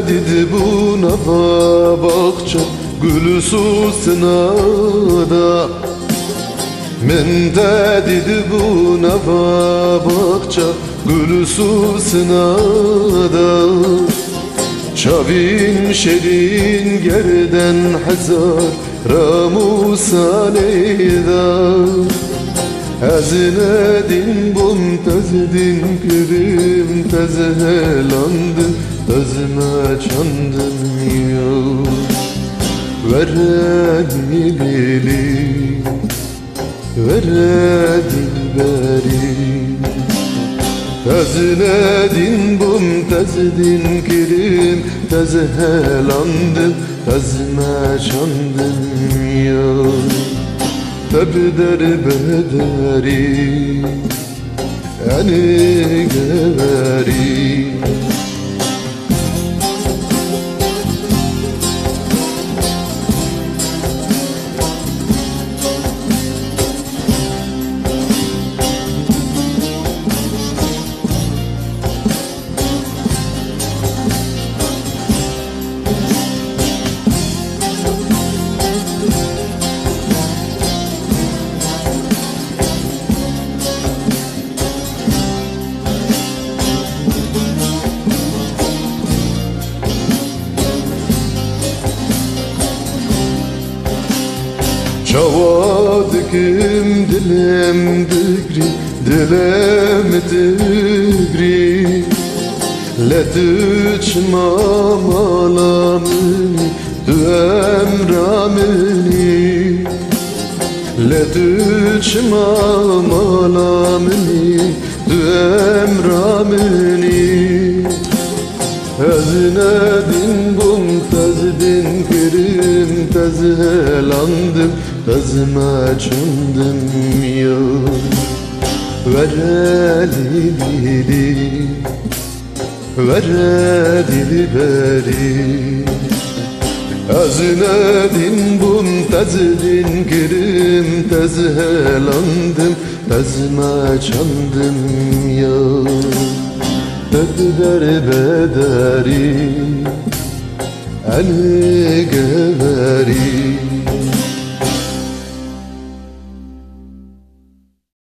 dedi bu nava bakça gülü susuna. Men dedi bu nava bakça gülü susuna. Çavin şerin gerden hazar ramusaneyda. Hazine bum tazedin kirim tazhelandım tazma çandım yo. Veredi lili veredi beri. Hazine bum tazedin kirim tazhelandım tazma çandım yo. Tebder bederi yani geveri. Çavadıkım dilem digri, dilem digri. Letüç mamalamini, tu emramini. Letüç mamalamini, tu emramini. Hazine bum tazdin kirim tazhelandım tazma çandım yo. Veredi lili veredi beri. Hazine bum tazdin kirim tazhelandım tazma çandım yo. Tebder bederi Ali geveri.